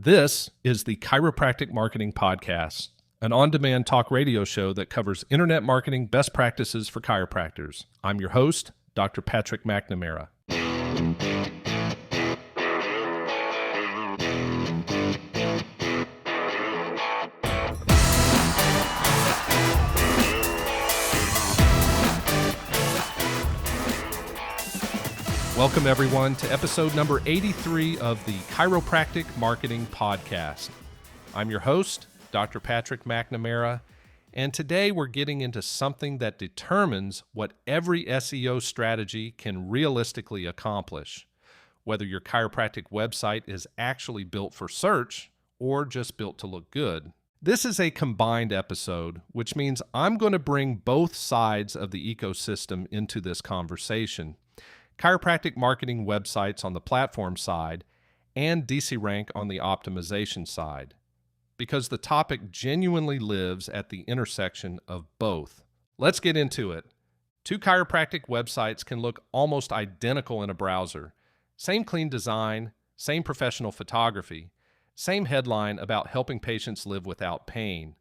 This is the Chiropractic Marketing Podcast, an on-demand talk radio show that covers internet marketing best practices for chiropractors. I'm your host, Dr. Patrick McNamara. Welcome, everyone, to episode number 83 of the Chiropractic Marketing Podcast. I'm your host, Dr. Patrick McNamara, and today we're getting into something that determines what every SEO strategy can realistically accomplish, whether your chiropractic website is actually built for search or just built to look good. This is a combined episode, which means I'm going to bring both sides of the ecosystem into this conversation. Chiropractic marketing websites on the platform side, and DCRank on the optimization side, because the topic genuinely lives at the intersection of both. Let's get into it. Two chiropractic websites can look almost identical in a browser. Same clean design, same professional photography, same headline about helping patients live without pain.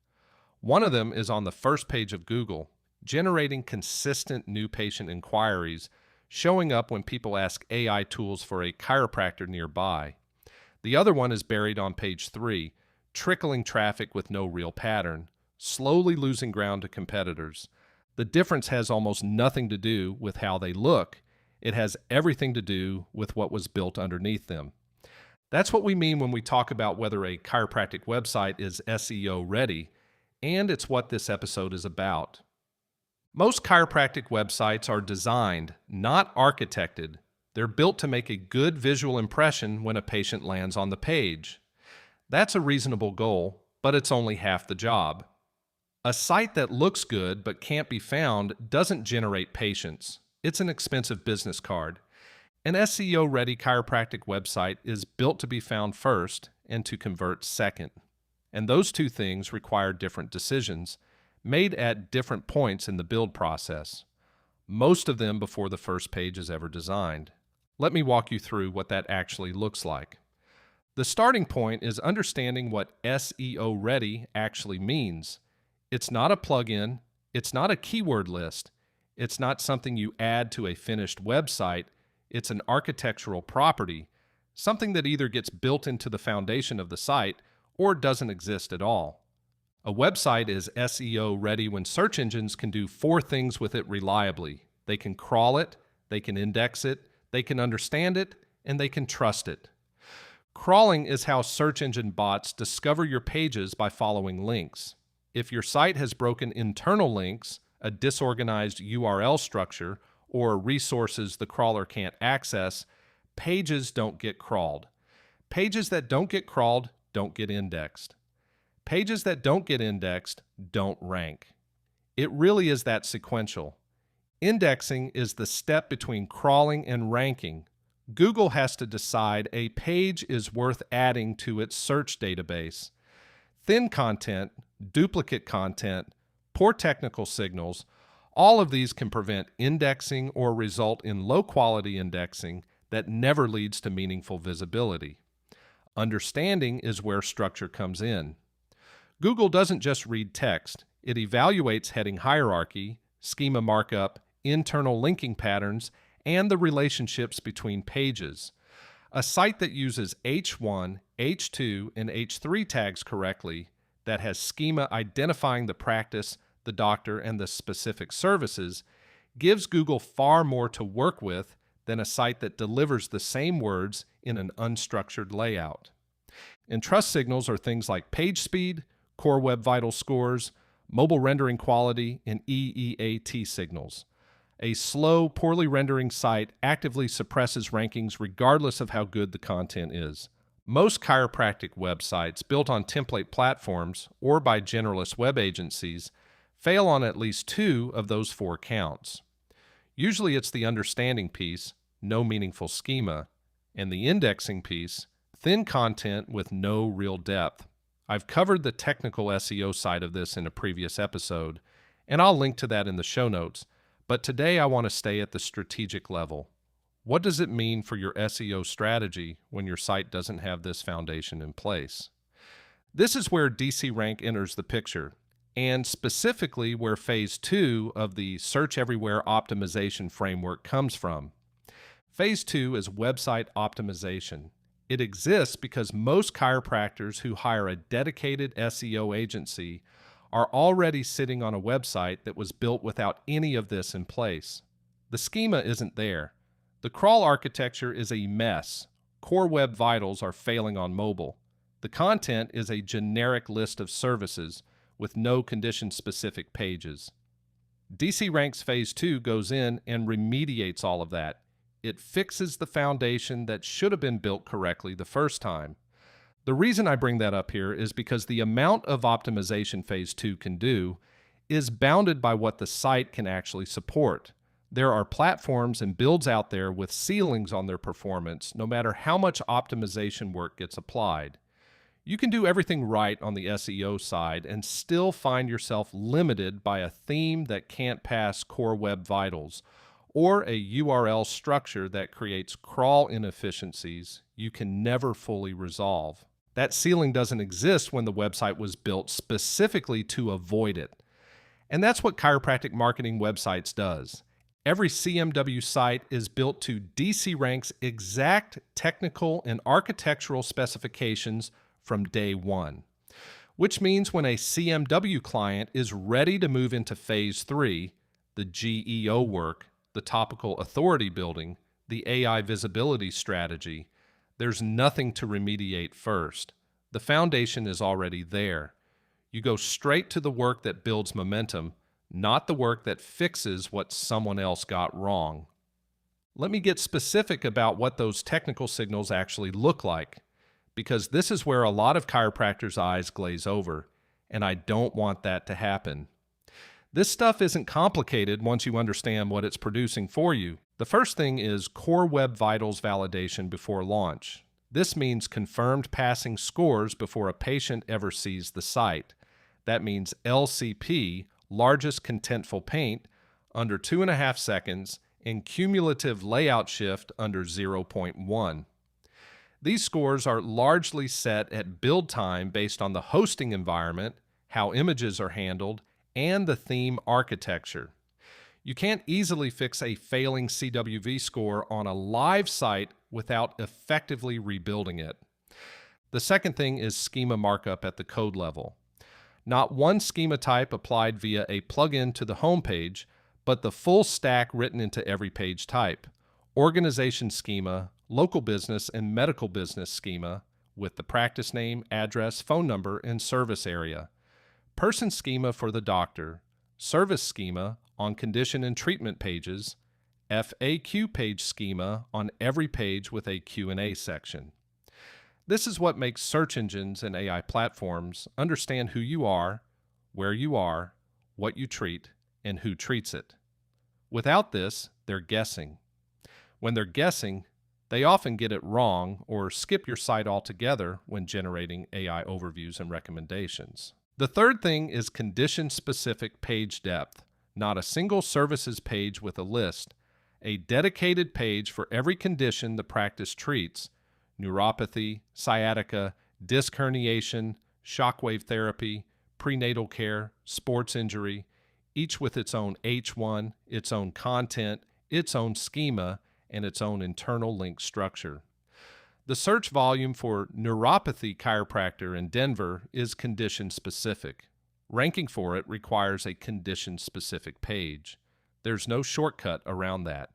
One of them is on the first page of Google, generating consistent new patient inquiries, showing up when people ask AI tools for a chiropractor nearby. The other one is buried on page 3, trickling traffic with no real pattern, slowly losing ground to competitors. The difference has almost nothing to do with how they look. It has everything to do with what was built underneath them. That's what we mean when we talk about whether a chiropractic website is SEO ready, and it's what this episode is about. Most chiropractic websites are designed, not architected. They're built to make a good visual impression when a patient lands on the page. That's a reasonable goal, but it's only half the job. A site that looks good but can't be found doesn't generate patients. It's an expensive business card. An SEO-ready chiropractic website is built to be found first and to convert second. And those two things require different decisions, made at different points in the build process, most of them before the first page is ever designed. Let me walk you through what that actually looks like. The starting point is understanding what SEO ready actually means. It's not a plugin, it's not a keyword list, it's not something you add to a finished website, it's an architectural property, something that either gets built into the foundation of the site or doesn't exist at all. A website is SEO ready when search engines can do 4 things with it reliably. They can crawl it, they can index it, they can understand it, and they can trust it. Crawling is how search engine bots discover your pages by following links. If your site has broken internal links, a disorganized URL structure, or resources the crawler can't access, pages don't get crawled. Pages that don't get crawled don't get indexed. Pages that don't get indexed don't rank. It really is that sequential. Indexing is the step between crawling and ranking. Google has to decide a page is worth adding to its search database. Thin content, duplicate content, poor technical signals, all of these can prevent indexing or result in low-quality indexing that never leads to meaningful visibility. Understanding is where structure comes in. Google doesn't just read text. It evaluates heading hierarchy, schema markup, internal linking patterns, and the relationships between pages. A site that uses H1, H2, and H3 tags correctly, that has schema identifying the practice, the doctor, and the specific services, gives Google far more to work with than a site that delivers the same words in an unstructured layout. And trust signals are things like page speed, Core Web Vital scores, mobile rendering quality, and EEAT signals. A slow, poorly rendering site actively suppresses rankings regardless of how good the content is. Most chiropractic websites built on template platforms or by generalist web agencies fail on at least 2 of those 4 counts. Usually it's the understanding piece, no meaningful schema, and the indexing piece, thin content with no real depth. I've covered the technical SEO side of this in a previous episode, and I'll link to that in the show notes, but today I want to stay at the strategic level. What does it mean for your SEO strategy when your site doesn't have this foundation in place? This is where DCRank enters the picture, and specifically where Phase 2 of the Search Everywhere optimization framework comes from. Phase 2 is website optimization. It exists because most chiropractors who hire a dedicated SEO agency are already sitting on a website that was built without any of this in place. The schema isn't there. The crawl architecture is a mess. Core web vitals are failing on mobile. The content is a generic list of services with no condition-specific pages. DCRank's Phase 2 goes in and remediates all of that. It fixes the foundation that should have been built correctly the first time. The reason I bring that up here is because the amount of optimization Phase 2 can do is bounded by what the site can actually support. There are platforms and builds out there with ceilings on their performance, no matter how much optimization work gets applied. You can do everything right on the SEO side and still find yourself limited by a theme that can't pass core web vitals, or a URL structure that creates crawl inefficiencies you can never fully resolve. That ceiling doesn't exist when the website was built specifically to avoid it. And that's what chiropractic marketing websites does. Every CMW site is built to DCRank's exact technical and architectural specifications from day one, which means when a CMW client is ready to move into Phase 3, the GEO work, the topical authority building, the AI visibility strategy, there's nothing to remediate first. The foundation is already there. You go straight to the work that builds momentum, not the work that fixes what someone else got wrong. Let me get specific about what those technical signals actually look like, because this is where a lot of chiropractors' eyes glaze over, and I don't want that to happen. This stuff isn't complicated once you understand what it's producing for you. The first thing is Core Web Vitals validation before launch. This means confirmed passing scores before a patient ever sees the site. That means LCP, largest contentful paint, under 2.5 seconds, and cumulative layout shift under 0.1. These scores are largely set at build time based on the hosting environment, how images are handled, and the theme architecture. You can't easily fix a failing CWV score on a live site without effectively rebuilding it. The second thing is schema markup at the code level. Not one schema type applied via a plugin to the homepage, but the full stack written into every page type. Organization schema, local business and medical business schema with the practice name, address, phone number, and service area. Person schema for the doctor, service schema on condition and treatment pages, FAQ page schema on every page with a Q&A section. This is what makes search engines and AI platforms understand who you are, where you are, what you treat, and who treats it. Without this, they're guessing. When they're guessing, they often get it wrong or skip your site altogether when generating AI overviews and recommendations. The third thing is condition-specific page depth, not a single services page with a list, a dedicated page for every condition the practice treats: neuropathy, sciatica, disc herniation, shockwave therapy, prenatal care, sports injury, each with its own H1, its own content, its own schema, and its own internal link structure. The search volume for neuropathy chiropractor in Denver is condition-specific. Ranking for it requires a condition-specific page. There's no shortcut around that.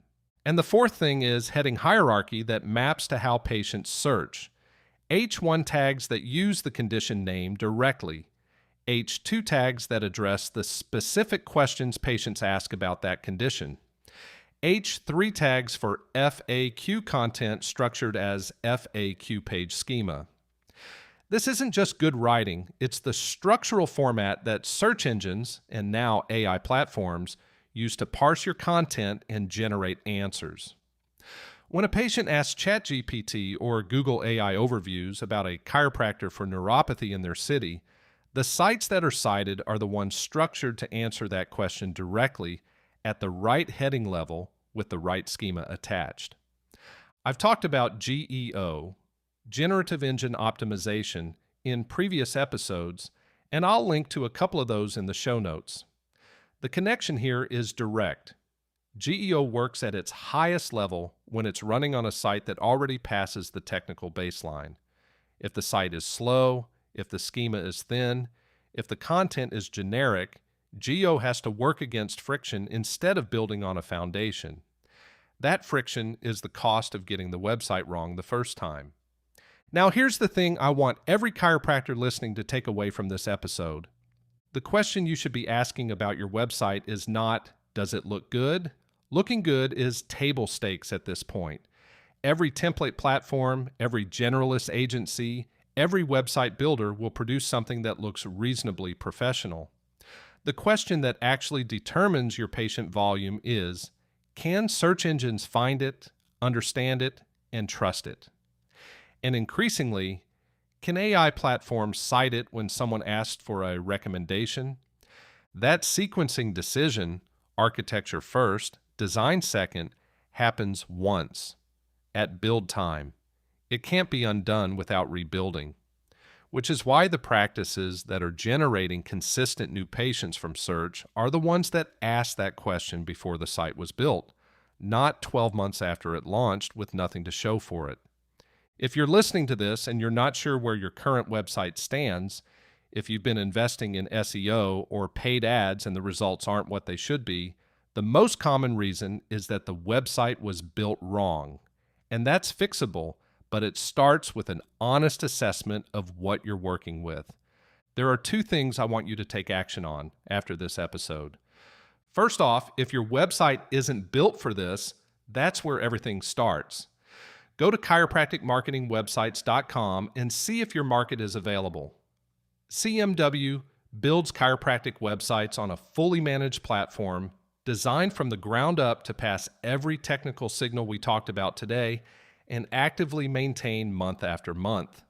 And the fourth thing is heading hierarchy that maps to how patients search. H1 tags that use the condition name directly. H2 tags that address the specific questions patients ask about that condition. H3 tags for FAQ content structured as FAQ page schema. This isn't just good writing, it's the structural format that search engines, and now AI platforms, use to parse your content and generate answers. When a patient asks ChatGPT or Google AI overviews about a chiropractor for neuropathy in their city, the sites that are cited are the ones structured to answer that question directly at the right heading level with the right schema attached. I've talked about GEO, Generative Engine Optimization, in previous episodes, and I'll link to a couple of those in the show notes. The connection here is direct. GEO works at its highest level when it's running on a site that already passes the technical baseline. If the site is slow, if the schema is thin, if the content is generic, GEO has to work against friction instead of building on a foundation. That friction is the cost of getting the website wrong the first time. Now here's the thing I want every chiropractor listening to take away from this episode. The question you should be asking about your website is not, does it look good? Looking good is table stakes at this point. Every template platform, every generalist agency, every website builder will produce something that looks reasonably professional. The question that actually determines your patient volume is, can search engines find it, understand it, and trust it? And increasingly, can AI platforms cite it when someone asks for a recommendation? That sequencing decision, architecture first, design second, happens once, at build time. It can't be undone without rebuilding, which is why the practices that are generating consistent new patients from search are the ones that asked that question before the site was built, not 12 months after it launched with nothing to show for it. If you're listening to this and you're not sure where your current website stands, if you've been investing in SEO or paid ads and the results aren't what they should be, the most common reason is that the website was built wrong. And that's fixable, but it starts with an honest assessment of what you're working with. There are two things I want you to take action on after this episode. First off, if your website isn't built for this, that's where everything starts. Go to chiropracticmarketingwebsites.com and see if your market is available. CMW builds chiropractic websites on a fully managed platform designed from the ground up to pass every technical signal we talked about today and actively maintain month after month.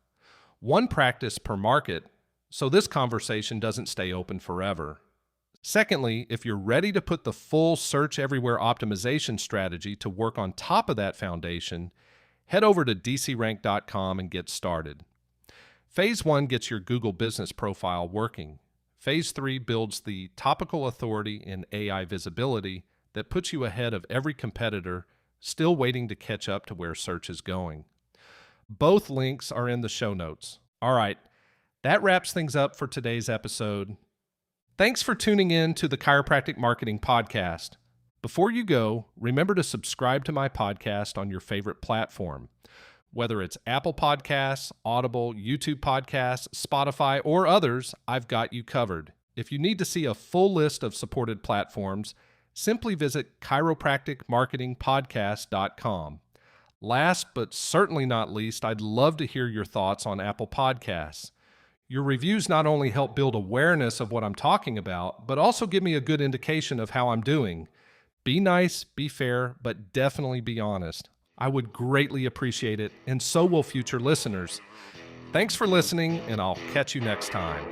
One practice per market, so this conversation doesn't stay open forever. Secondly, if you're ready to put the full search everywhere optimization strategy to work on top of that foundation, head over to DCRank.com and get started. Phase 1 gets your Google business profile working. Phase 3 builds the topical authority in AI visibility that puts you ahead of every competitor still waiting to catch up to where search is going. Both links are in the show notes. All right, that wraps things up for today's episode. Thanks for tuning in to the Chiropractic Marketing Podcast. Before you go, remember to subscribe to my podcast on your favorite platform. Whether it's Apple Podcasts, Audible, YouTube Podcasts, Spotify, or others, I've got you covered. If you need to see a full list of supported platforms, simply visit chiropracticmarketingpodcast.com. Last but certainly not least, I'd love to hear your thoughts on Apple Podcasts. Your reviews not only help build awareness of what I'm talking about, but also give me a good indication of how I'm doing. Be nice, be fair, but definitely be honest. I would greatly appreciate it, and so will future listeners. Thanks for listening, and I'll catch you next time.